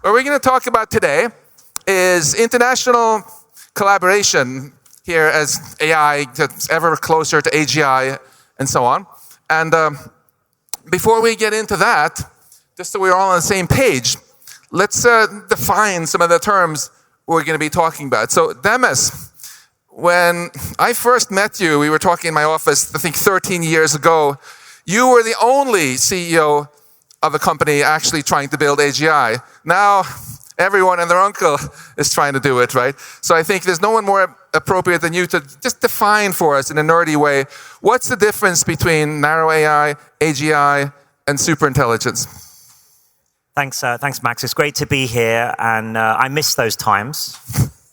What we're going to talk about today is international collaboration here as AI gets ever closer to AGI and so on. And before we get into that, just so we're all on the same page, let's define some of the terms we're going to be talking about. So Demis, when I first met you, we were talking in my office, I think 13 years ago, you were the only CEO of a company actually trying to build AGI. Now, everyone and their uncle is trying to do it, right? So I think there's no one more appropriate than you to just define for us in a nerdy way, what's the difference between narrow AI, AGI, and superintelligence? Thanks, Max. It's great to be here, and I miss those times.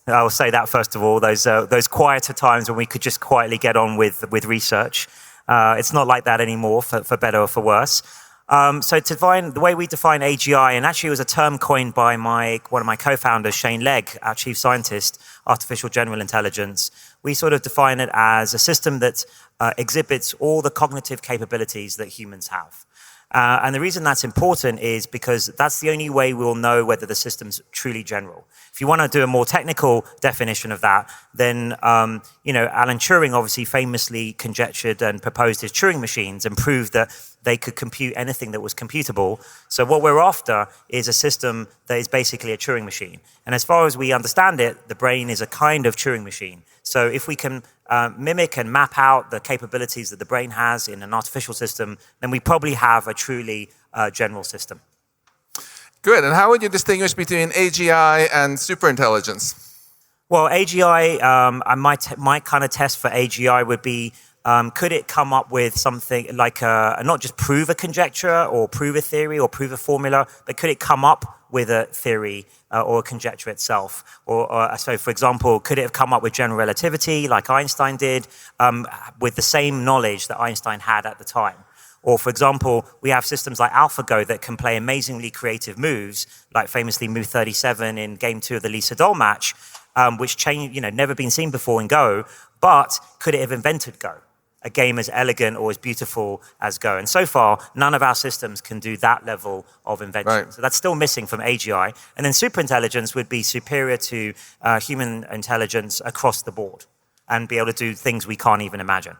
I will say that first of all, those quieter times when we could just quietly get on with research. It's not like that anymore, for better or for worse. So the way we define AGI, and actually it was a term coined by one of my co-founders, Shane Legg, our chief scientist, artificial general intelligence. We sort of define it as a system that exhibits all the cognitive capabilities that humans have. And the reason that's important is because that's the only way we'll know whether the system's truly general. If you want to do a more technical definition of that, then, Alan Turing obviously famously conjectured and proposed his Turing machines and proved that they could compute anything that was computable. So what we're after is a system that is basically a Turing machine. And as far as we understand it, the brain is a kind of Turing machine. So if we can mimic and map out the capabilities that the brain has in an artificial system, then we probably have a truly general system. Good. And how would you distinguish between AGI and superintelligence? Well, AGI, my kind of test for AGI would be, could it come up with something like not just prove a conjecture or prove a theory or prove a formula, but could it come up with a theory or a conjecture itself? So, for example, could it have come up with general relativity like Einstein did with the same knowledge that Einstein had at the time? Or, for example, we have systems like AlphaGo that can play amazingly creative moves, like famously move 37 in Game 2 of the Lee Sedol match, which never been seen before in Go. But could it have invented Go, a game as elegant or as beautiful as Go? And so far, none of our systems can do that level of invention. Right. So that's still missing from AGI. And then superintelligence would be superior to human intelligence across the board and be able to do things we can't even imagine.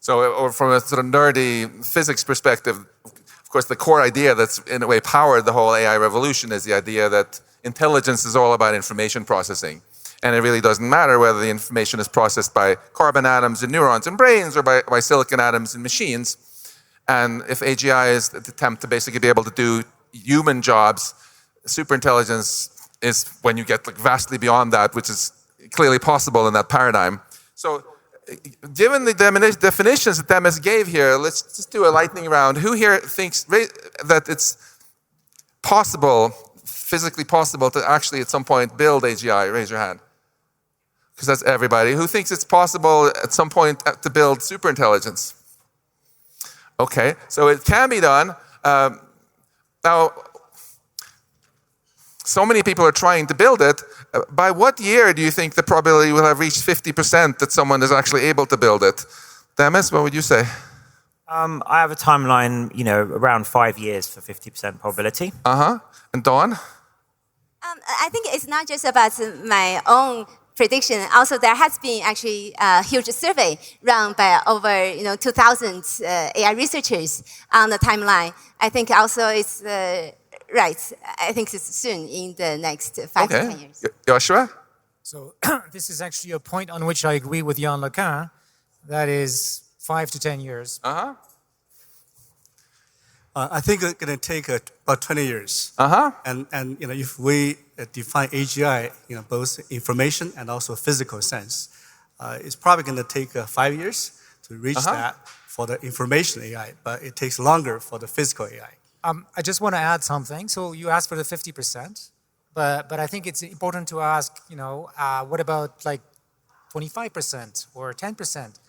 So, or from a sort of nerdy physics perspective, of course, the core idea that's in a way powered the whole AI revolution is the idea that intelligence is all about information processing. And it really doesn't matter whether the information is processed by carbon atoms in neurons and brains or by silicon atoms in machines. And if AGI is the attempt to basically be able to do human jobs, superintelligence is when you get vastly beyond that, which is clearly possible in that paradigm. So, given the definitions that Demis gave here, let's just do a lightning round. Who here thinks that it's possible, physically possible, to actually at some point build AGI? Raise your hand. Because that's everybody. Who thinks it's possible at some point to build superintelligence? Okay, so it can be done. Now, so many people are trying to build it. By what year do you think the probability will have reached 50% that someone is actually able to build it? Demis, what would you say? I have a timeline, around 5 years for 50% probability. And Dawn? I think it's not just about my own prediction. Also, there has been actually a huge survey run by over 2,000 AI researchers on the timeline. I think also it's right. I think it's soon in the next 5 to 10 years. Yoshua? So this is actually a point on which I agree with Ya-Qin. That is 5 to 10 years. I think it's going to take about 20 years. And if we define AGI, both information and also physical sense, it's probably going to take 5 years to reach that for the information AI, but it takes longer for the physical AI. I just want to add something. So you asked for the 50%, but I think it's important to ask, what about like 25% or 10%?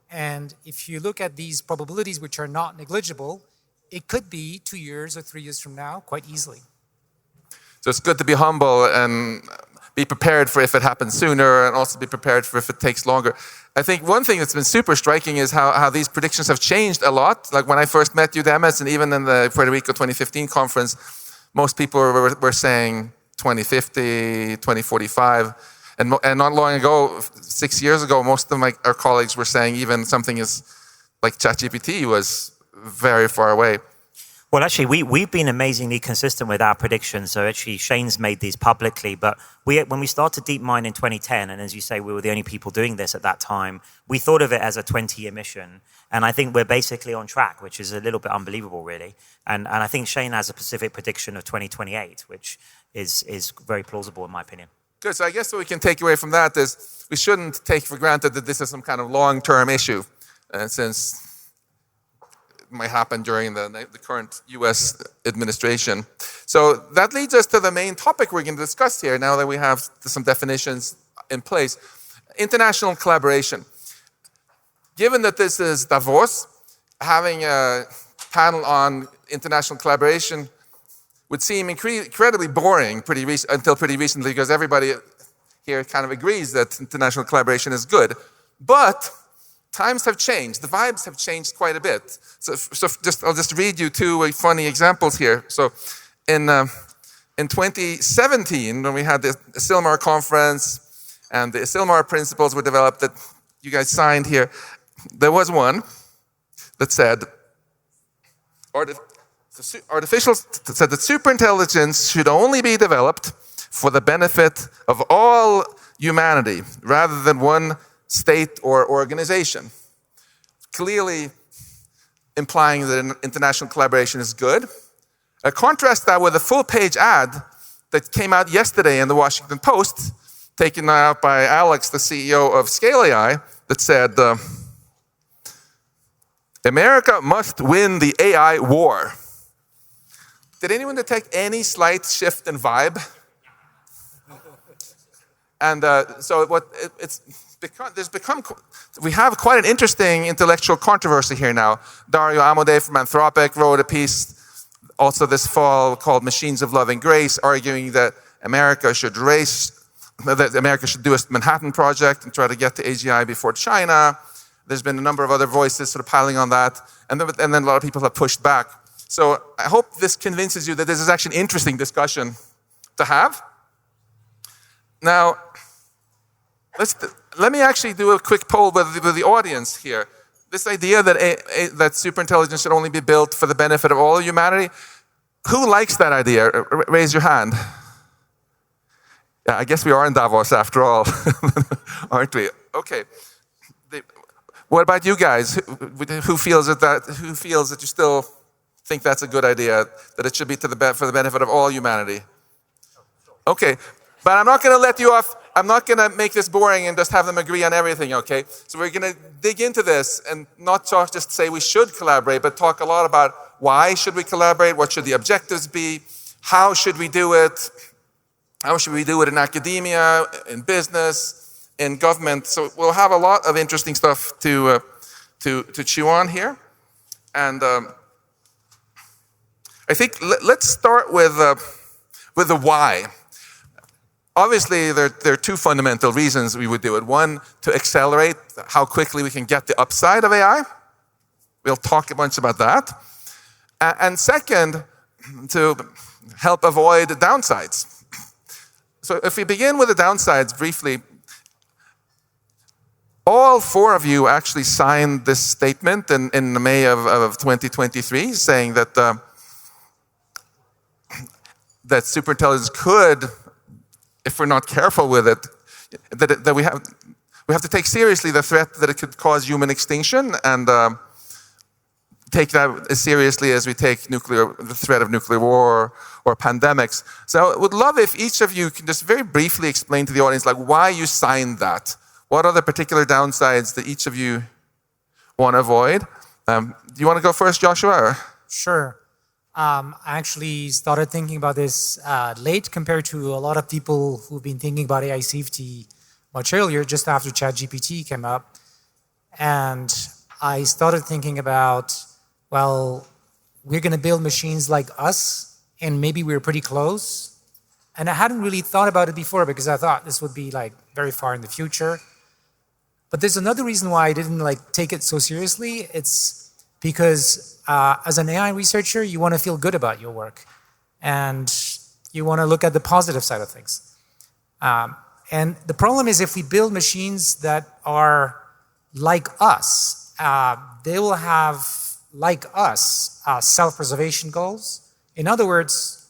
And if you look at these probabilities, which are not negligible, it could be 2 years or 3 years from now, quite easily. So it's good to be humble and be prepared for if it happens sooner and also be prepared for if it takes longer. I think one thing that's been super striking is how these predictions have changed a lot. Like when I first met you, Demis, and even in the Puerto Rico 2015 conference, Most people were saying 2050, 2045. And not long ago, 6 years ago, most of our colleagues were saying even something as like ChatGPT was very far away. Well, actually, we've been amazingly consistent with our predictions. So actually, Shane's made these publicly. But when we started DeepMind in 2010, and as you say, we were the only people doing this at that time, we thought of it as a 20-year mission. And I think we're basically on track, which is a little bit unbelievable, really. And I think Shane has a specific prediction of 2028, which is very plausible, in my opinion. Good. So I guess what we can take away from that is we shouldn't take for granted that this is some kind of long-term issue, since might happen during the current US administration. So that leads us to the main topic we're going to discuss here now that we have some definitions in place. International collaboration. Given that this is Davos, having a panel on international collaboration would seem incredibly boring until pretty recently, because everybody here kind of agrees that international collaboration is good. But times have changed. The vibes have changed quite a bit. So I'll just read you two funny examples here. So in 2017, when we had the Asilmar conference and the Asilmar principles were developed that you guys signed here, there was one that said, artificial said that superintelligence should only be developed for the benefit of all humanity rather than one state or organization, clearly implying that international collaboration is good. Contrast that with a full-page ad that came out yesterday in the Washington Post, taken out by Alex, the CEO of Scale AI, that said, America must win the AI war. Did anyone detect any slight shift in vibe? And so we have quite an interesting intellectual controversy here now. Dario Amodei from Anthropic wrote a piece also this fall called Machines of Love and Grace, arguing that America should do a Manhattan Project and try to get to AGI before China. There's been a number of other voices sort of piling on that. And then a lot of people have pushed back. So I hope this convinces you that this is actually an interesting discussion to have. Now, let me actually do a quick poll with the audience here. This idea that superintelligence should only be built for the benefit of all humanity, who likes that idea? Raise your hand. Yeah, I guess we are in Davos after all, aren't we? Okay. What about you guys? Who feels that you still think that's a good idea, that it should be for the benefit of all humanity? Okay, but I'm not going to let you off. I'm not going to make this boring and just have them agree on everything, okay? So we're going to dig into this and not just say we should collaborate, but talk a lot about why should we collaborate, what should the objectives be, how should we do it, how should we do it in academia, in business, in government. So we'll have a lot of interesting stuff to chew on here. And I think let's start with the why. Obviously, there are two fundamental reasons we would do it. One, to accelerate how quickly we can get the upside of AI. We'll talk a bunch about that. And second, to help avoid the downsides. So if we begin with the downsides briefly, all four of you actually signed this statement in May of 2023, saying that that superintelligence could, if we're not careful with it, that we have to take seriously the threat that it could cause human extinction, and take that as seriously as we take the threat of nuclear war or pandemics. So I would love if each of you can just very briefly explain to the audience why you signed that. What are the particular downsides that each of you want to avoid? Do you want to go first, Joshua? Or? Sure. I actually started thinking about this late compared to a lot of people who've been thinking about AI safety much earlier, just after ChatGPT came up. And I started thinking about, well, we're going to build machines like us, and maybe we're pretty close. And I hadn't really thought about it before because I thought this would be very far in the future. But there's another reason why I didn't take it so seriously. It's because as an AI researcher, you want to feel good about your work. and you want to look at the positive side of things. And the problem is if we build machines that are like us, they will have, like us, self-preservation goals. In other words,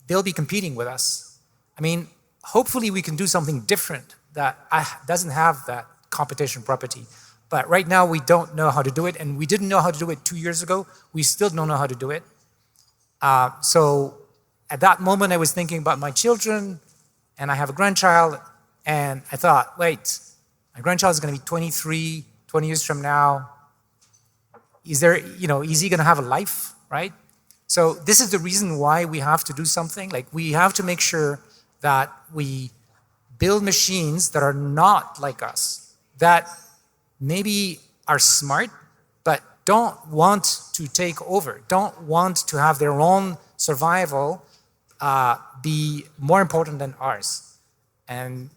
they'll be competing with us. I mean, hopefully we can do something different that doesn't have that competition property. But right now we don't know how to do it, and we didn't know how to do it 2 years ago. We still don't know how to do it. So at that moment I was thinking about my children, and I have a grandchild, and I thought, wait, my grandchild is going to be 23, 20 years from now. Is he going to have a life, right? So this is the reason why we have to do something. Like, we have to make sure that we build machines that are not like us, that maybe are smart, but don't want to take over, don't want to have their own survival be more important than ours. And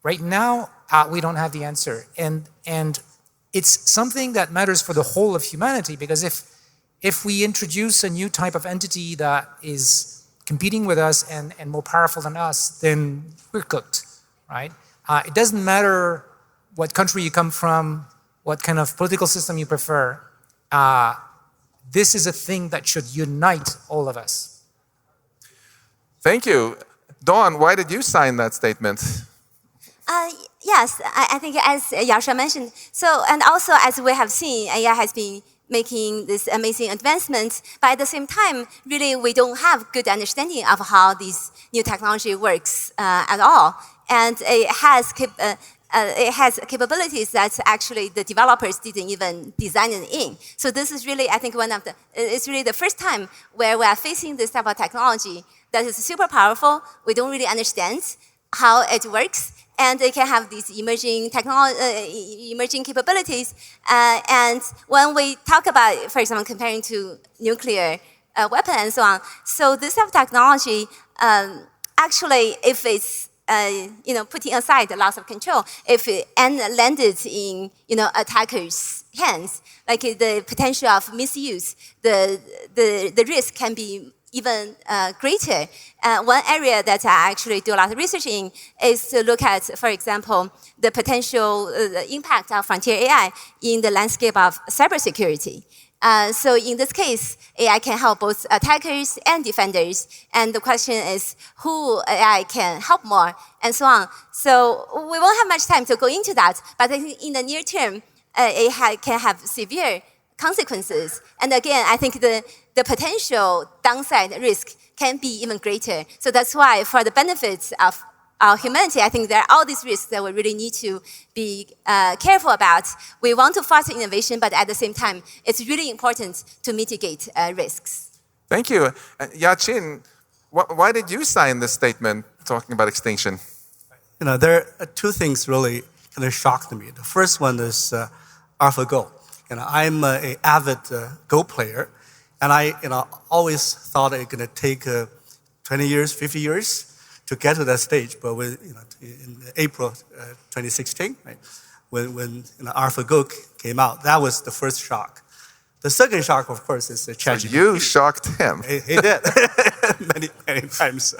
right now, we don't have the answer. And it's something that matters for the whole of humanity, because if we introduce a new type of entity that is competing with us and more powerful than us, then we're cooked, right? It doesn't matter what country you come from, what kind of political system you prefer. This is a thing that should unite all of us. Thank you. Dawn, why did you sign that statement? Yes, I think as Yoshua mentioned, so, and also as we have seen, AI has been making this amazing advancements, but at the same time, really we don't have good understanding of how this new technology works at all. And it has capabilities that actually the developers didn't even design it in. So this is really, I think, it's really the first time where we are facing this type of technology that is super powerful. We don't really understand how it works, and it can have these emerging capabilities. And when we talk about, for example, comparing to nuclear weapon and so on, so this type of technology, actually, if it's putting aside the loss of control, if it landed in attackers' hands, like the potential of misuse, the risk can be even greater. One area that I actually do a lot of research in is to look at, for example, the potential impact of frontier AI in the landscape of cybersecurity. So in this case, AI can help both attackers and defenders. And the question is, who AI can help more, and so on. So we won't have much time to go into that, but I think in the near term, it can have severe consequences. And again, I think the potential downside risk can be even greater. So that's why, for the benefits of our humanity, I think there are all these risks that we really need to be careful about. We want to foster innovation, but at the same time, it's really important to mitigate risks. Thank you. Ya-Qin, why did you sign this statement talking about extinction? There are two things really kind of shocked me. The first one is AlphaGo. I'm an avid Go player, and I always thought it's going to take 20 years, 50 years to get to that stage. But in April 2016, right, when AlphaGo came out, that was the first shock. The second shock, of course, is the ChatGPT. So you shocked him. He did many times.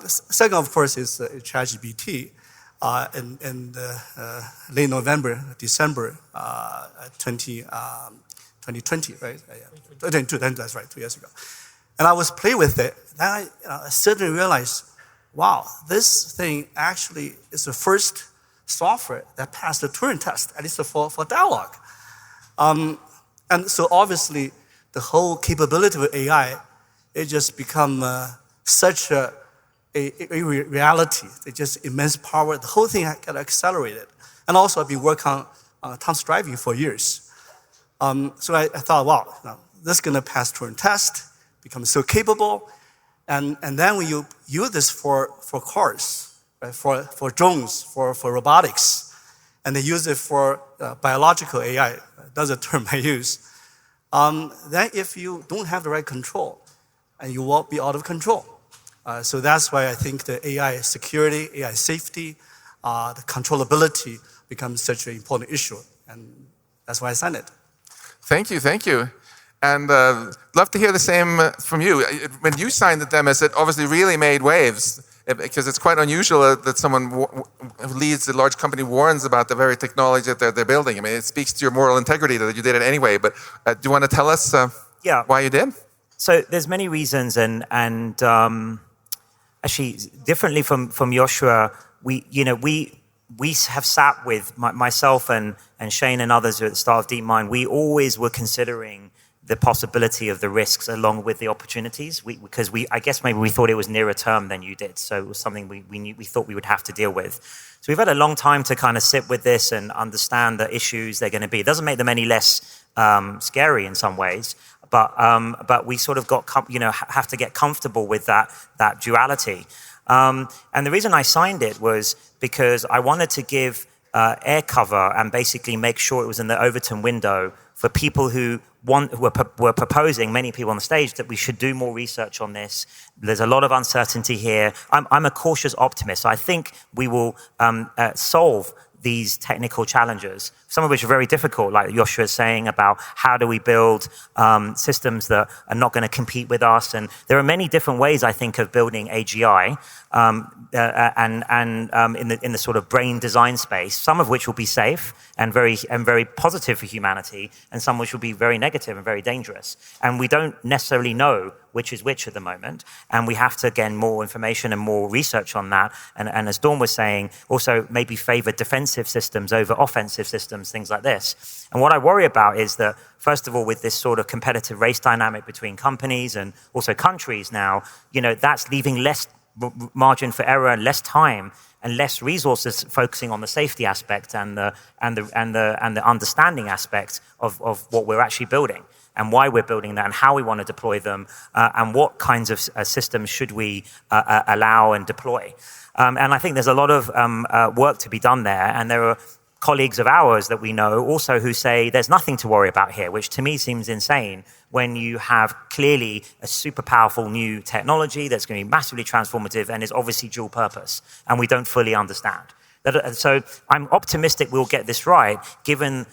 Second, of course, is ChatGPT. In late November, December 2020, right? 2022, that's right, 2 years ago. And I was playing with it, and I suddenly realized, wow, this thing actually is the first software that passed the Turing test, at least for dialogue. And so obviously, the whole capability of AI, it just become such a reality. It's just immense power. The whole thing got accelerated. And also, I've been working on autonomous driving for years. So I thought, wow, this is going to pass Turing test, become so capable. And then when you use this for cars, right, for drones, for robotics, and they use it for biological AI, that's a term I use, then if you don't have the right control, and you will be out of control. So that's why I think the AI security, AI safety, the controllability becomes such an important issue. And that's why I signed it. Thank you, thank you. And love to hear the same from you. When you signed the Demis, it obviously really made waves because it's quite unusual that someone who leads a large company warns about the very technology that they're building. I mean, it speaks to your moral integrity that you did it anyway. But do you want to tell us why you did? So there's many reasons, and actually differently from Yoshua, we have sat with myself and Shane and others at the start of DeepMind. We always were considering the possibility of the risks along with the opportunities, because I guess maybe we thought it was nearer term than you did. So it was something we thought we would have to deal with. So we've had a long time to kind of sit with this and understand the issues they're going to be. It doesn't make them any less scary in some ways, but we sort of have to get comfortable with that duality. And the reason I signed it was because I wanted to give air cover and basically make sure it was in the Overton window for people who were proposing, many people on the stage, that we should do more research on this. There's a lot of uncertainty here. I'm a cautious optimist. So I think we will solve these technical challenges, some of which are very difficult, like Yoshua is saying about how do we build systems that are not going to compete with us. And there are many different ways, I think, of building AGI in the sort of brain design space, some of which will be safe and very positive for humanity, and some which will be very negative and very dangerous. And we don't necessarily know which is which at the moment, and we have to gain more information and more research on that. And as Dawn was saying, also maybe favor defensive systems over offensive systems, things like this. And what I worry about is that, first of all, with this sort of competitive race dynamic between companies and also countries now, that's leaving less margin for error and less time and less resources focusing on the safety aspect and the understanding aspect of what we're actually building, and why we're building that, and how we want to deploy them, and what kinds of systems should we allow and deploy. And I think there's a lot of work to be done there, and there are colleagues of ours that we know also who say there's nothing to worry about here, which to me seems insane when you have clearly a super powerful new technology that's going to be massively transformative and is obviously dual purpose, and we don't fully understand. So I'm optimistic we'll get this right, given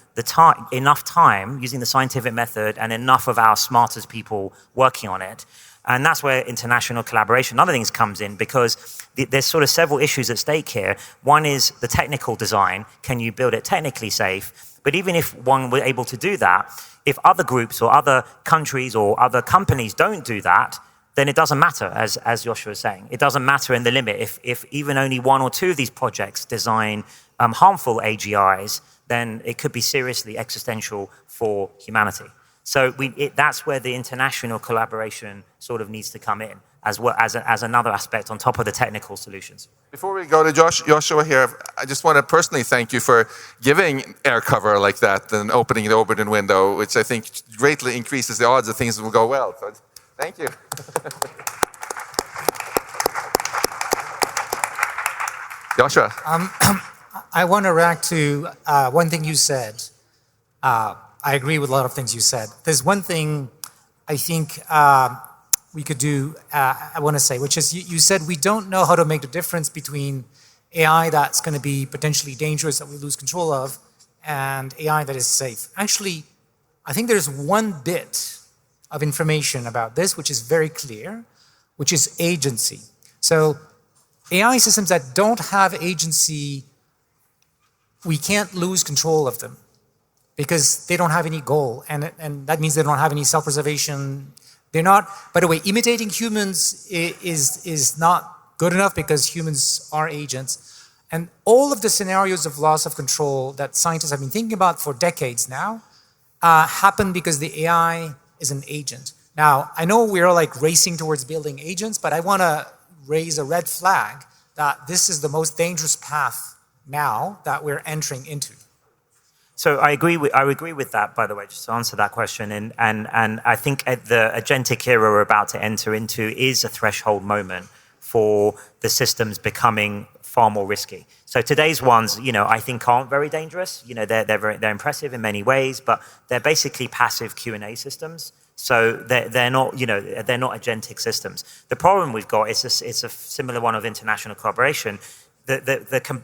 enough time using the scientific method and enough of our smartest people working on it. And that's where international collaboration and other things comes in, because there's sort of several issues at stake here. One is the technical design. Can you build it technically safe? But even if one were able to do that, if other groups or other countries or other companies don't do that, then it doesn't matter, as Yoshua was saying. It doesn't matter in the limit. If even only one or two of these projects design harmful AGIs, then it could be seriously existential for humanity. So that's where the international collaboration sort of needs to come in, as well as another aspect on top of the technical solutions. Before we go to Yoshua here, I just want to personally thank you for giving air cover like that and opening the Overton window, which I think greatly increases the odds that things will go well. So thank you. Yoshua. I want to react to one thing you said. I agree with a lot of things you said. There's one thing I think we could do, I want to say, which is you said we don't know how to make the difference between AI that's going to be potentially dangerous that we lose control of and AI that is safe. Actually, I think there's one bit of information about this which is very clear, which is agency. So AI systems that don't have agency, we can't lose control of them, because they don't have any goal, and that means they don't have any self-preservation. They're not, by the way, imitating humans is not good enough, because humans are agents. And all of the scenarios of loss of control that scientists have been thinking about for decades now happen because the AI is an agent. Now, I know we're like racing towards building agents, but I want to raise a red flag that this is the most dangerous path now that we're entering into. So I agree with that, by the way, just to answer that question. And I think the agentic era we're about to enter into is a threshold moment for the systems becoming far more risky. So today's ones, I think aren't very dangerous. They're impressive in many ways, but they're basically passive Q&A systems. So they're not agentic systems. The problem we've got is it's a similar one of international collaboration.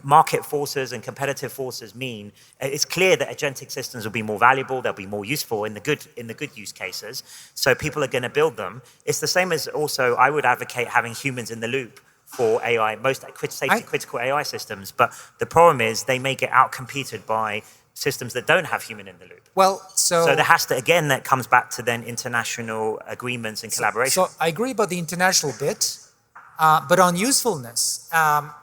market forces and competitive forces mean it's clear that agentic systems will be more valuable, they'll be more useful in the good use cases. So people are going to build them. It's the same as also I would advocate having humans in the loop for AI, most critical AI systems. But the problem is they may get outcompeted by systems that don't have human in the loop. Well, so there has to, again, that comes back to then international agreements and collaboration. So I agree about the international bit, but on usefulness,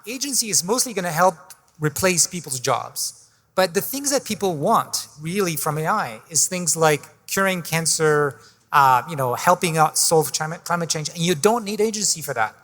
agency is mostly going to help replace people's jobs. But the things that people want really from AI is things like curing cancer, helping out solve climate change, and you don't need agency for that.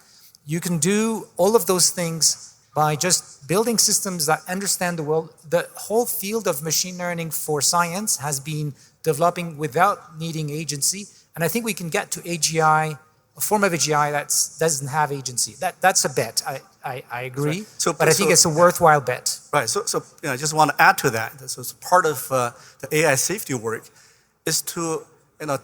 You can do all of those things by just building systems that understand the world. The whole field of machine learning for science has been developing without needing agency. And I think we can get to AGI, a form of AGI that doesn't have agency. That's a bet. I agree, but I think it's a worthwhile bet. Right, so I just want to add to that. So part of the AI safety work is to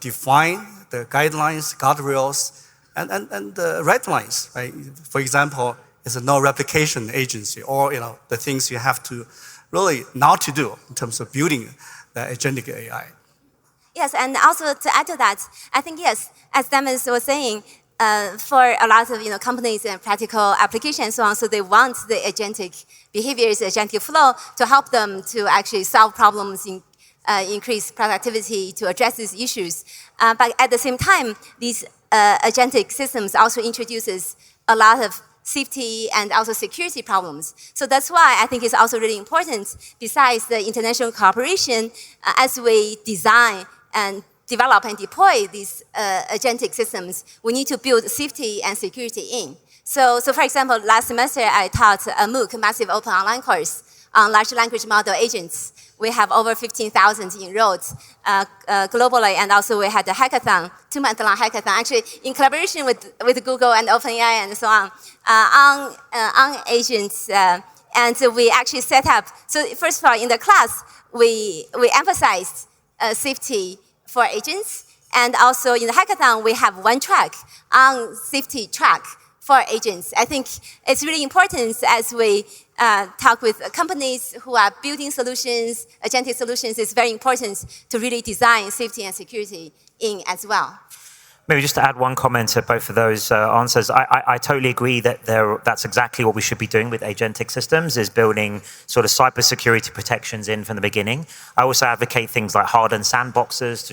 define the guidelines, guardrails, and the red lines, right? For example, it's a no replication agency, or the things you have to really not to do in terms of building the agentic AI. Yes, and also to add to that, I think yes, as Demis was saying, for a lot of companies and practical applications and so on, so they want the agentic behaviors, agentic flow to help them to actually solve problems, increase productivity, to address these issues. But at the same time, these agentic systems also introduces a lot of safety and also security problems. So that's why I think it's also really important, besides the international cooperation, as we design and develop and deploy these agentic systems, we need to build safety and security in. So for example, last semester I taught a MOOC, Massive Open Online course, on large language model agents. We have over 15,000 enrolled globally, and also we had a hackathon, 2-month-long hackathon, actually in collaboration with Google and OpenAI and so on agents. And we actually set up, so first of all, in the class, we emphasized safety for agents, and also in the hackathon, we have one track on safety track for agents. I think it's really important as we talk with companies who are building solutions, agentic solutions. It's very important to really design safety and security in as well. Maybe just to add one comment to both of those answers. I totally agree that that's exactly what we should be doing with agentic systems, is building sort of cybersecurity protections in from the beginning. I also advocate things like hardened sandboxes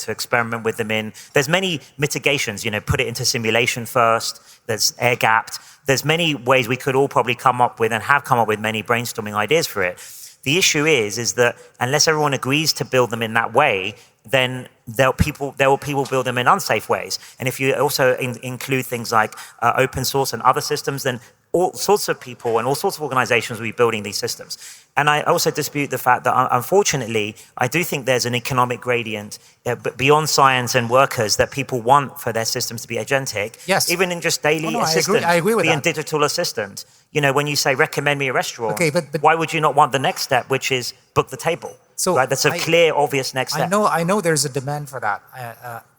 to experiment with them in. There's many mitigations, put it into simulation first, there's air gapped. There's many ways we could all probably come up with and have come up with many brainstorming ideas for it. The issue is that unless everyone agrees to build them in that way, then there will people build them in unsafe ways. And if you also include things like open source and other systems, then all sorts of people and all sorts of organizations will be building these systems. And I also dispute the fact that, unfortunately, I do think there's an economic gradient beyond science and workers that people want for their systems to be agentic. Yes. Even in just daily assistance, I agree with being that. digital assistant. When you say, recommend me a restaurant, okay, but why would you not want the next step, which is book the table? So right? That's a clear, obvious next step. I know there's a demand for that.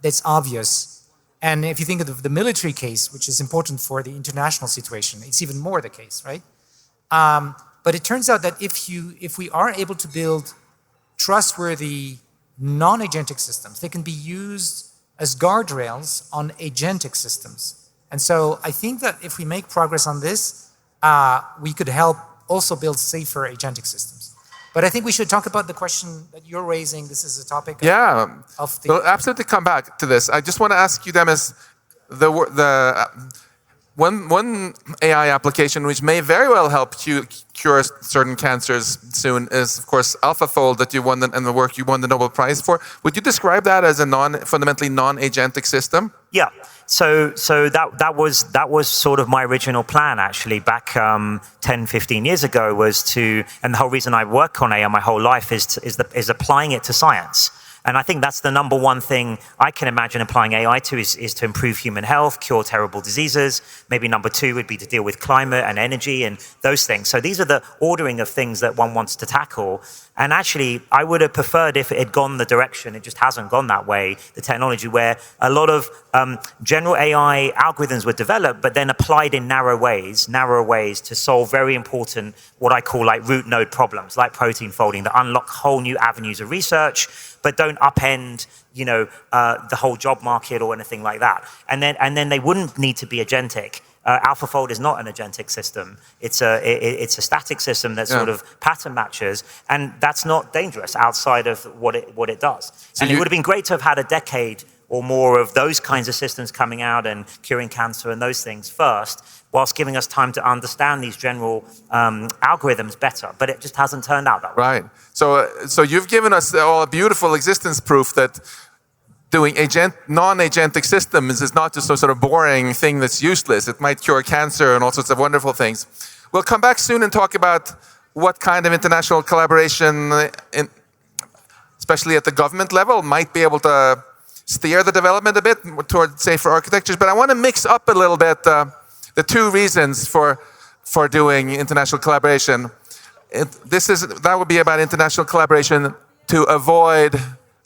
That's obvious. And if you think of the military case, which is important for the international situation, it's even more the case, right? But it turns out that if we are able to build trustworthy non-agentic systems, they can be used as guardrails on agentic systems. And so I think that if we make progress on this, we could help also build safer agentic systems. But I think we should talk about the question that you're raising. This is a topic we'll absolutely come back to this. I just want to ask you, Demis, one AI application which may very well help cure certain cancers soon is, of course, AlphaFold that you won and the work you won the Nobel Prize for. Would you describe that as a fundamentally non-agentic system? Yeah. So that was sort of my original plan, actually, back 10, 15 years ago, and the whole reason I work on AI my whole life is applying it to science. And I think that's the number one thing I can imagine applying AI to is to improve human health, cure terrible diseases. Maybe number two would be to deal with climate and energy and those things. So these are the ordering of things that one wants to tackle. And actually, I would have preferred if it had gone the direction, it just hasn't gone that way, the technology where a lot of general AI algorithms were developed, but then applied in narrower ways to solve very important, what I call like root node problems, like protein folding, that unlock whole new avenues of research, but don't upend, the whole job market or anything like that. And then they wouldn't need to be agentic. AlphaFold is not an agentic system. It's a static system that sort of pattern matches, and that's not dangerous outside of what it does. So it would have been great to have had a decade or more of those kinds of systems coming out and curing cancer and those things first, whilst giving us time to understand these general algorithms better. But it just hasn't turned out that way. Right. So you've given us all a beautiful existence proof that doing non-agentic systems is not just a sort of boring thing that's useless. It might cure cancer and all sorts of wonderful things. We'll come back soon and talk about what kind of international collaboration, especially at the government level, might be able to steer the development a bit toward safer architectures. But I want to mix up a little bit the two reasons for doing international collaboration. That would be about international collaboration to avoid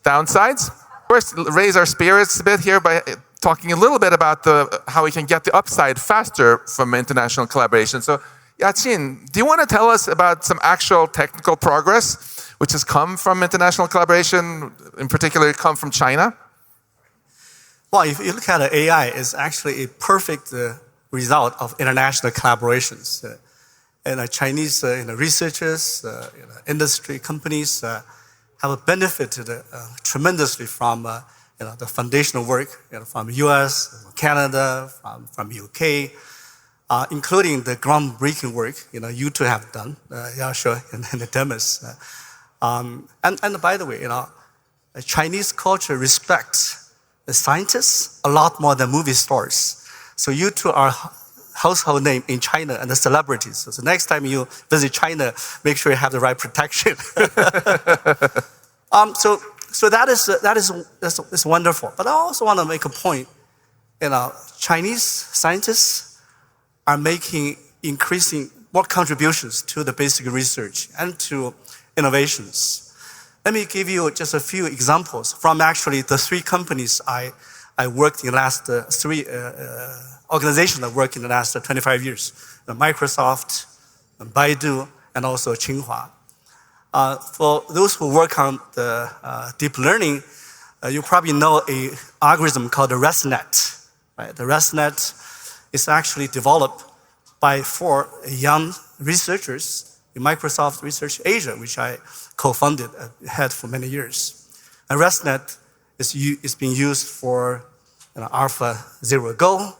downsides. First, raise our spirits a bit here by talking a little bit about how we can get the upside faster from international collaboration. So, Ya-Qin, do you want to tell us about some actual technical progress which has come from international collaboration, in particular come from China? Well, if you look at it, AI is actually a perfect result of international collaborations. Chinese researchers, industry companies have benefited tremendously from the foundational work from US, Canada, from UK, including the groundbreaking work you two have done, Yoshua and Demis. And by the way, Chinese culture respects the scientists a lot more than movie stars. So you two are household name in China and the celebrities. So next time you visit China, make sure you have the right protection. So that is wonderful. But I also want to make a point. Chinese scientists are making increasing more contributions to the basic research and to innovations. Let me give you just a few examples from actually the three companies I worked in the last three organizations that worked in the last 25 years. Microsoft, Baidu, and also Tsinghua. For those who work on the deep learning, you probably know an algorithm called the ResNet. Right? The ResNet is actually developed by 4 young researchers in Microsoft Research Asia, which I co-founded and had for many years. And ResNet is being used for AlphaZero Go,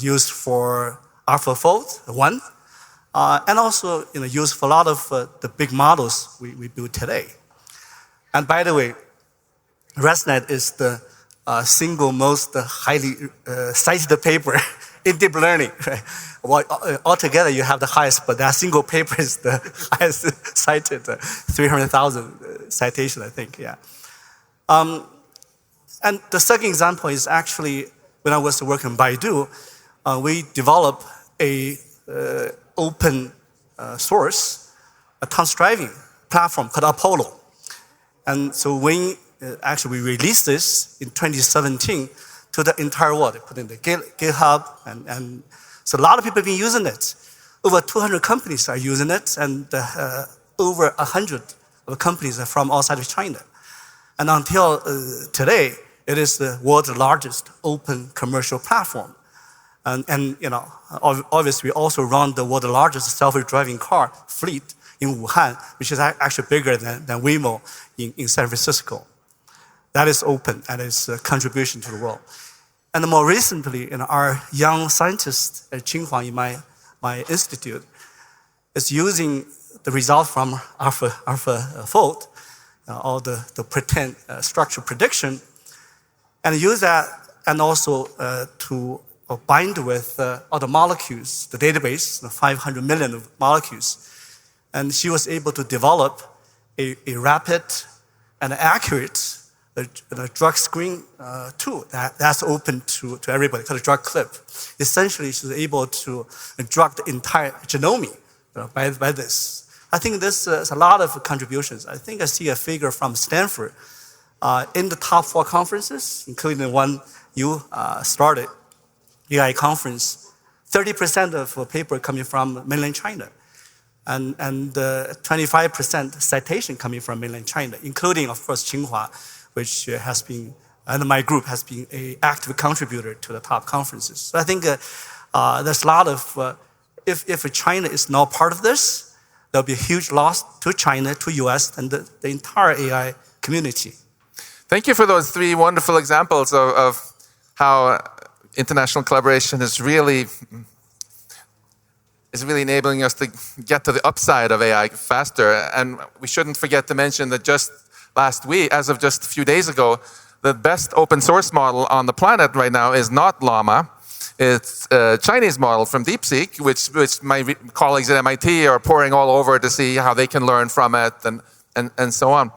used for AlphaFold 1, and also used for a lot of the big models we build today. And by the way, ResNet is the single most highly cited paper in deep learning. Right? Well, altogether you have the highest, but that single paper is the highest cited, 300,000 citation, I think, yeah. And the second example is actually when I was working in Baidu, we developed a open source autonomous driving platform called Apollo. And so when actually we released this in 2017 to the entire world, put in the GitHub, and so a lot of people have been using it. Over 200 companies are using it, and over 100 of companies are from outside of China. And until today, it is the world's largest open commercial platform. And obviously, we also run the world's largest self-driving car fleet in Wuhan, which is actually bigger than Waymo in San Francisco. That is open, and is a contribution to the world. And more recently, our young scientist at Tsinghua in my institute is using the result from AlphaFold, all the pretend structure prediction, and use that and also to bind with other molecules, the database, the 500 million of molecules. And she was able to develop a rapid and accurate drug screen tool that's open to everybody, called drug clip. Essentially, she's able to drug the entire genome by this. I think this is a lot of contributions. I think I see a figure from Stanford in the top 4 conferences, including the one you started, AI conference. 30% of paper coming from mainland China, and 25% citation coming from mainland China, including, of course, Tsinghua, which has been, and my group has been an active contributor to the top conferences. So I think there's a lot of, if China is now part of this, there'll be a huge loss to China, to US, and the entire AI community. Thank you for those 3 wonderful examples of how international collaboration is really enabling us to get to the upside of AI faster. And we shouldn't forget to mention that just last week, as of just a few days ago, the best open source model on the planet right now is not Llama. It's a Chinese model from DeepSeek, which my colleagues at MIT are pouring all over to see how they can learn from it and so on.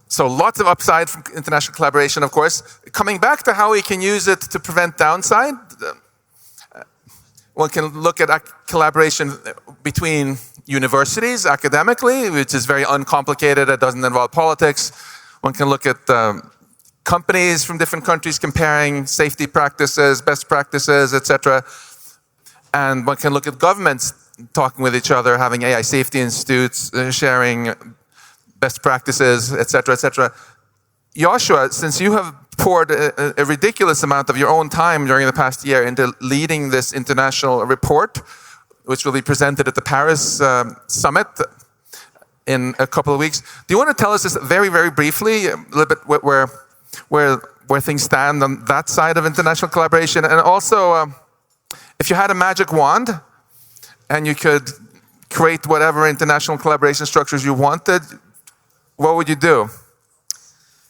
So lots of upside from international collaboration, of course. Coming back to how we can use it to prevent downside, one can look at collaboration between universities academically, which is very uncomplicated. It doesn't involve politics. One can look at companies from different countries comparing safety practices, best practices, etc. And one can look at governments talking with each other, having AI safety institutes, sharing best practices, etc., etc. Yoshua, since you have poured a ridiculous amount of your own time during the past year into leading this international report, which will be presented at the Paris summit in a couple of weeks, do you want to tell us just very, very briefly a little bit where things stand on that side of international collaboration? And also, if you had a magic wand and you could create whatever international collaboration structures you wanted, what would you do?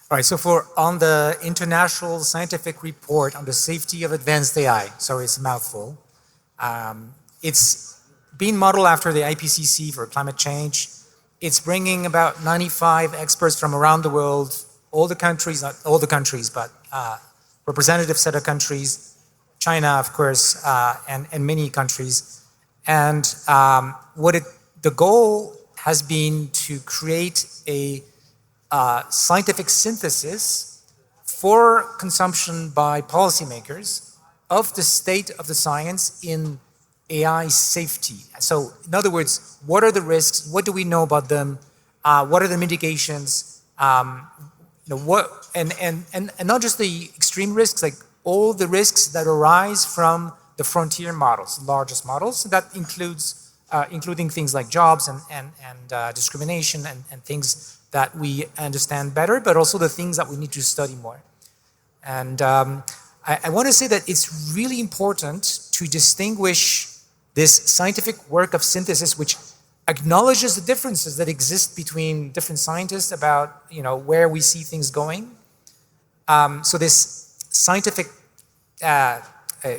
All right, so on the International Scientific Report on the Safety of Advanced AI, sorry, it's a mouthful, it's being modeled after the IPCC for climate change. It's bringing about 95 experts from around the world, all the countries, not all the countries, but representative set of countries, China, of course, and many countries. And the goal has been to create a scientific synthesis for consumption by policymakers of the state of the science in AI safety. So, in other words, what are the risks? What do we know about them? What are the mitigations? And not just the extreme risks, like all the risks that arise from the frontier models, the largest models. That includes including things like jobs and discrimination and things that we understand better, but also the things that we need to study more. And I want to say that it's really important to distinguish this scientific work of synthesis, which acknowledges the differences that exist between different scientists about where we see things going. So this scientific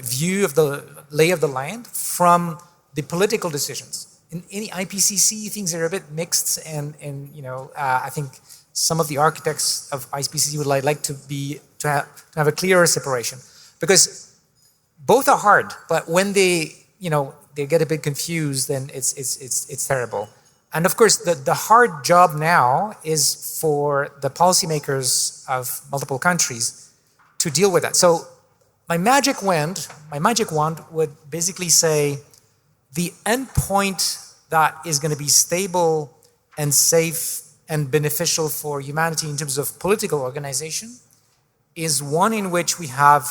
view of the lay of the land from the political decisions. In any IPCC, things are a bit mixed, and I think some of the architects of IPCC would like to have a clearer separation, because both are hard. But when they get a bit confused, then it's terrible. And of course, the hard job now is for the policymakers of multiple countries to deal with that. So my magic wand would basically say, the endpoint that is going to be stable and safe and beneficial for humanity in terms of political organization is one in which we have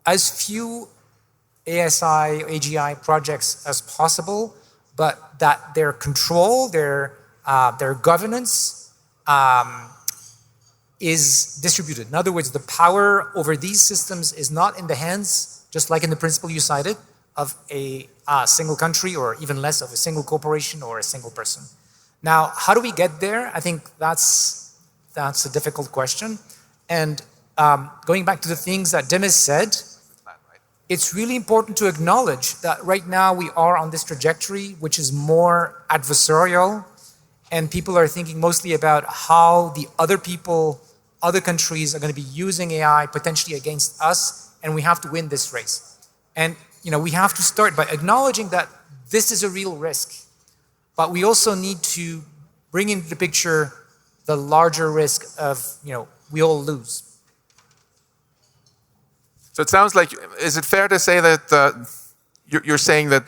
as few ASI, AGI projects as possible, but that their control, their governance is distributed. In other words, the power over these systems is not in the hands, just like in the principle you cited, of a single country, or even less of a single corporation or a single person. Now, how do we get there? I think that's a difficult question. And going back to the things that Demis said, it's really important to acknowledge that right now we are on this trajectory, which is more adversarial, and people are thinking mostly about how the other people, other countries are going to be using AI potentially against us, and we have to win this race. And we have to start by acknowledging that this is a real risk, but we also need to bring into the picture the larger risk of, we all lose. So it sounds like, is it fair to say that you're saying that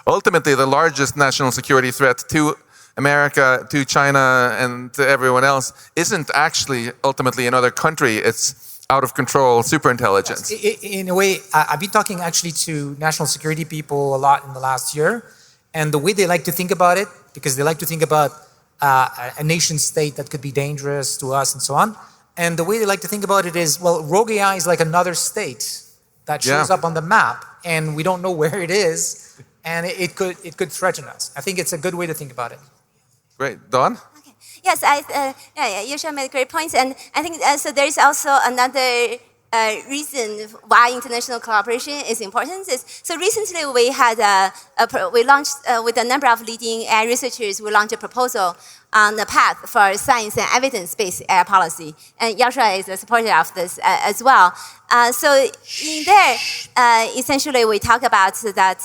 ultimately the largest national security threat to America, to China, and to everyone else isn't actually ultimately another country, it's out of control superintelligence? Yes. In a way, I've been talking actually to national security people a lot in the last year, and the way they like to think about it, because they like to think about a nation state that could be dangerous to us and so on. And the way they like to think about it is, well, rogue AI is like another state that shows up on the map, and we don't know where it is, and it could threaten us. I think it's a good way to think about it. Great. Dawn? Okay. Yes, Yoshua made great points, and I think so. There is also another reason why international cooperation is important. So recently we had we launched with a number of leading AI researchers. We launched a proposal on the path for science and evidence-based AI policy, and Yoshua is a supporter of this as well. So in there, essentially we talk about that.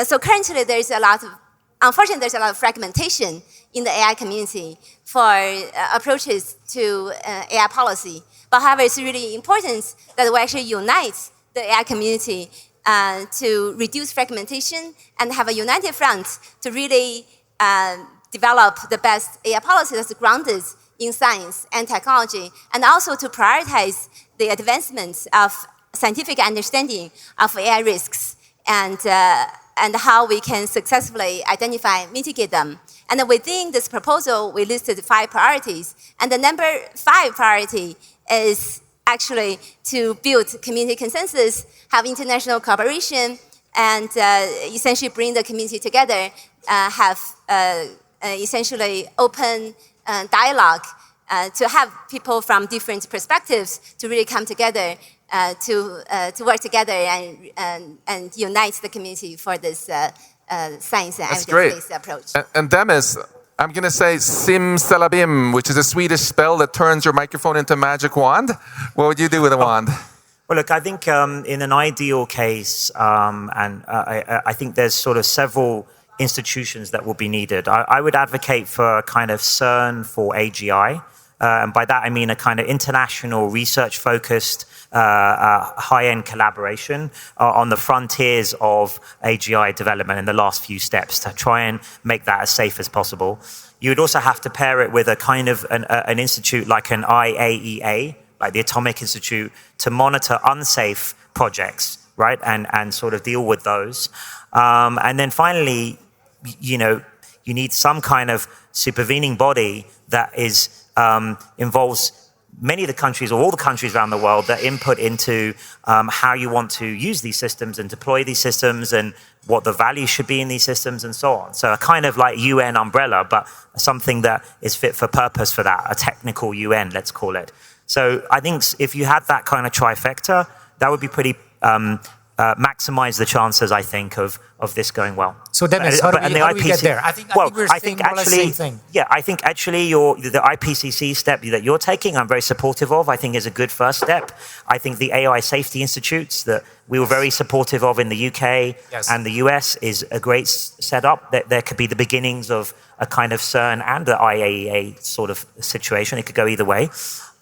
So currently there's a lot of, unfortunately, there's a lot of fragmentation in the AI community for approaches to AI policy. But however, it's really important that we actually unite the AI community to reduce fragmentation and have a united front to really develop the best AI policy that's grounded in science and technology, and also to prioritize the advancement of scientific understanding of AI risks and how we can successfully identify and mitigate them. And within this proposal, we listed 5 priorities. And the number 5 priority is actually to build community consensus, have international cooperation, and essentially bring the community together, have essentially open dialogue, to have people from different perspectives to really come together to work together and unite the community for this science and evidence-based approach. And Demis, I'm going to say simsalabim, which is a Swedish spell that turns your microphone into a magic wand. What would you do with a wand? Well, look, I think in an ideal case, and I think there's sort of several institutions that will be needed. I would advocate for a kind of CERN for AGI. And by that, I mean a kind of international research-focused, high-end collaboration on the frontiers of AGI development in the last few steps to try and make that as safe as possible. You would also have to pair it with a kind of an institute like an IIA, like the Atomic Institute, to monitor unsafe projects, right, and sort of deal with those. And then finally, you need some kind of supervening body that is involves many of the countries or all the countries around the world that input into how you want to use these systems and deploy these systems and what the value should be in these systems and so on. So a kind of like UN umbrella, but something that is fit for purpose for that, a technical UN, let's call it. So I think if you had that kind of trifecta, that would be pretty maximize the chances, I think, of this going well. So Demis, how do we get there? I think we're saying more or less the same thing. Yeah, I think actually the IPCC step that you're taking, I'm very supportive of. I think is a good first step. I think the AI Safety Institutes that we were very supportive of in the UK and the US is a great setup. There could be the beginnings of a kind of CERN and the IAEA sort of situation. It could go either way.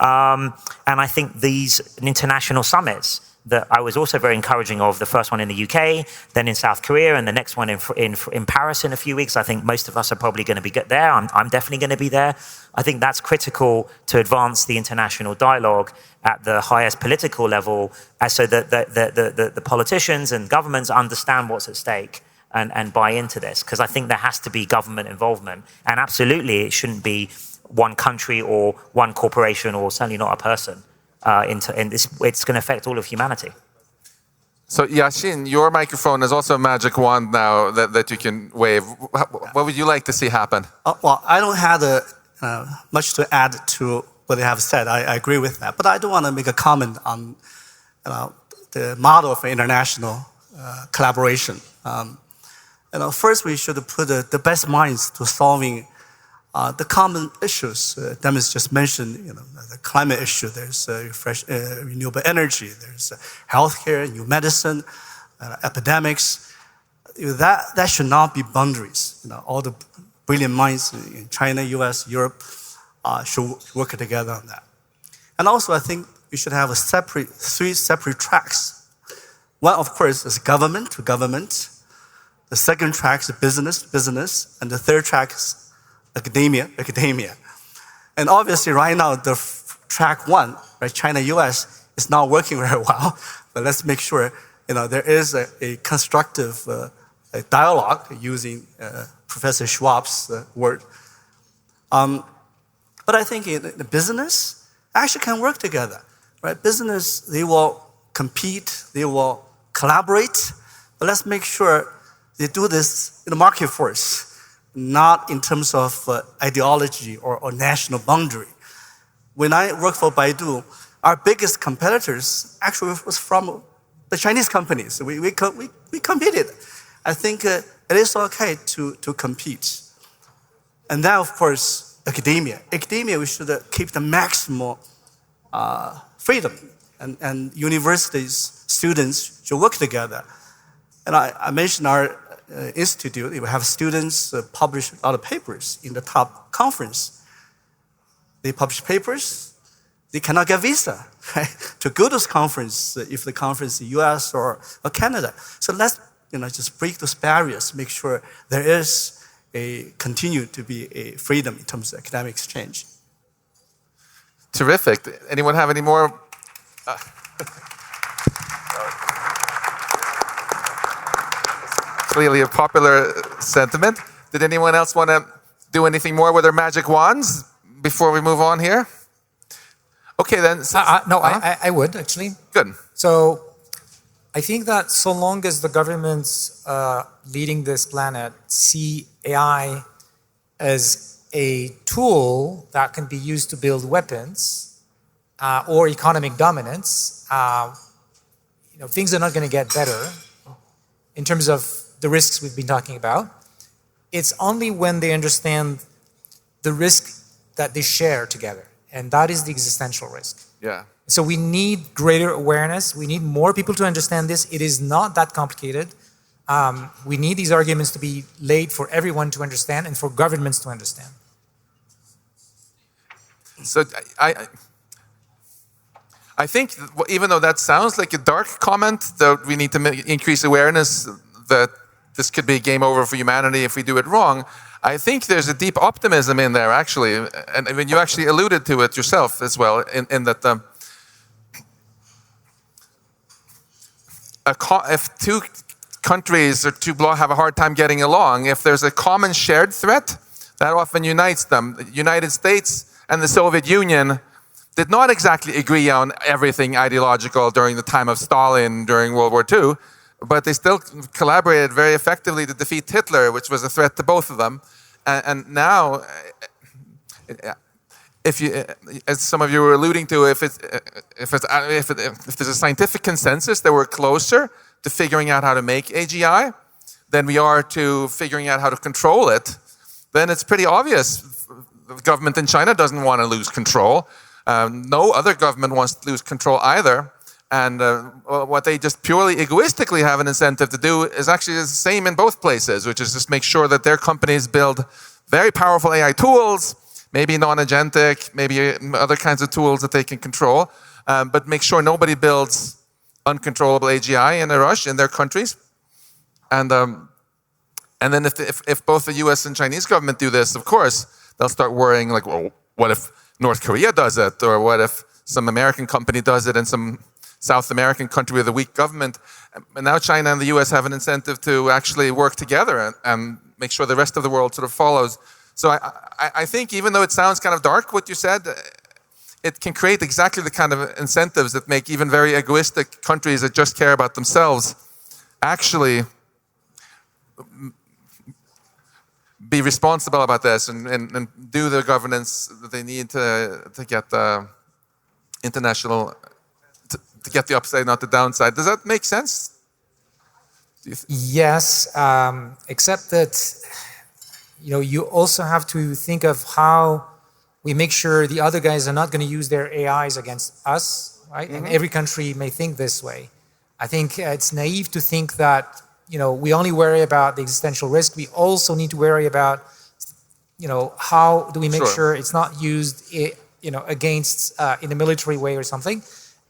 And I think these international summits that I was also very encouraging of, the first one in the UK, then in South Korea, and the next one in Paris in a few weeks. I think most of us are probably going to be there. I'm definitely going to be there. I think that's critical to advance the international dialogue at the highest political level, so that the politicians and governments understand what's at stake and buy into this. Because I think there has to be government involvement. And absolutely, it shouldn't be one country or one corporation or certainly not a person. It's going to affect all of humanity. So Ya-Qin, your microphone is also a magic wand now that you can wave. What would you like to see happen? Well, I don't have much to add to what they have said. I agree with that. But I do want to make a comment on the model of international collaboration. First, we should put the best minds to solving the common issues. Demis just mentioned, the climate issue. There's renewable energy. There's healthcare, new medicine, epidemics. That should not be boundaries. All the brilliant minds in China, U.S., Europe should work together on that. And also, I think we should have three separate tracks. One, of course, is government to government. The second track is business to business. And the third track is academia. And obviously, right now, the track one, right, China, U.S., is not working very well. But let's make sure, there is a constructive dialogue, using Professor Schwab's word. But I think in the business actually can work together, right? Business, they will compete, they will collaborate, but let's make sure they do this in the market force, not in terms of ideology or national boundary. When I worked for Baidu, our biggest competitors actually was from the Chinese companies. We competed. I think it is okay to compete. And then, of course, academia. Academia, we should keep the maximum freedom. And universities, students should work together. And I mentioned our institute. We have students publish a lot of papers in the top conference. They publish papers. They cannot get visa, right, to go to this conference if the conference is US or Canada. So let's just break those barriers, make sure there is continue to be a freedom in terms of academic exchange. Terrific. Anyone have any more? Clearly a popular sentiment. Did anyone else want to do anything more with their magic wands before we move on here? Okay, then. I would, actually. Good. So I think that so long as the governments leading this planet see AI as a tool that can be used to build weapons or economic dominance, things are not going to get better in terms of the risks we've been talking about. It's only when they understand the risk that they share together, and that is the existential risk. Yeah. So we need greater awareness. We need more people to understand this. It is not that complicated. We need these arguments to be laid for everyone to understand and for governments to understand. So I think even though that sounds like a dark comment, that we need to increase awareness that this could be game over for humanity if we do it wrong, I think there's a deep optimism in there, actually. And I mean, you actually alluded to it yourself as well, in that if two countries or two blocks have a hard time getting along, if there's a common shared threat, that often unites them. The United States and the Soviet Union did not exactly agree on everything ideological during the time of Stalin, during World War II, but they still collaborated very effectively to defeat Hitler, which was a threat to both of them. And now, if you, as some of you were alluding to, if there's a scientific consensus that we're closer to figuring out how to make AGI than we are to figuring out how to control it, then it's pretty obvious the government in China doesn't want to lose control. No other government wants to lose control either. And what they just purely egoistically have an incentive to do is actually the same in both places, which is just make sure that their companies build very powerful AI tools, maybe non-agentic, maybe other kinds of tools that they can control, but make sure nobody builds uncontrollable AGI in a rush in their countries. And then if both the US and Chinese government do this, of course, they'll start worrying like, well, what if North Korea does it? Or what if some American company does it and some South American country with a weak government? And now China and the US have an incentive to actually work together and make sure the rest of the world sort of follows. So I think even though it sounds kind of dark what you said, it can create exactly the kind of incentives that make even very egoistic countries that just care about themselves actually be responsible about this and do the governance that they need to get the international to get the upside, not the downside. Does that make sense? Yes, except that you also have to think of how we make sure the other guys are not going to use their AIs against us, right? And every country may think this way. I think it's naive to think that we only worry about the existential risk. We also need to worry about how do we make sure it's not used against in a military way or something.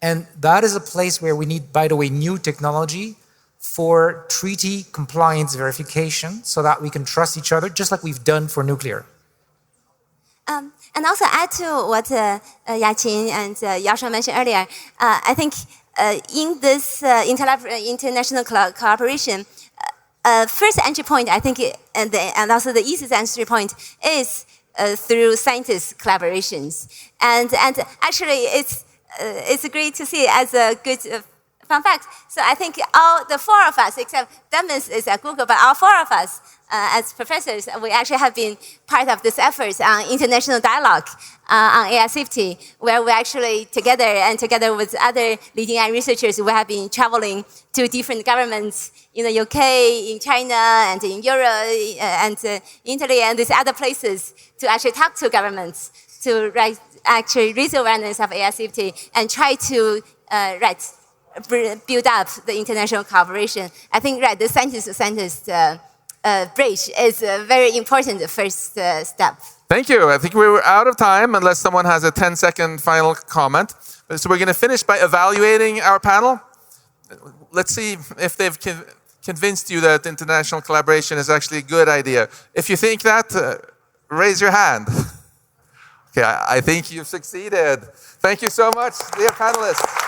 And that is a place where we need, by the way, new technology for treaty compliance verification so that we can trust each other, just like we've done for nuclear. And also add to what Ya-Qin and Yoshua mentioned earlier, I think in this international collaboration, first entry point, I think, and also the easiest entry point is through scientist collaborations. And actually, it's great to see as a good fun fact. So I think all the four of us, except Demis is at Google, but all four of us as professors, we actually have been part of this effort on international dialogue on AI safety, where we actually together with other leading AI researchers, we have been traveling to different governments in the UK, in China, and in Europe, and Italy, and these other places to actually talk to governments to actually raise awareness of AI safety and try to build up the international cooperation. I think the scientist bridge is a very important first step. Thank you. I think we were out of time unless someone has a 10-second final comment. So we're going to finish by evaluating our panel. Let's see if they've convinced you that international collaboration is actually a good idea. If you think that, raise your hand. Okay, I think you've succeeded. Thank you so much, dear panelists.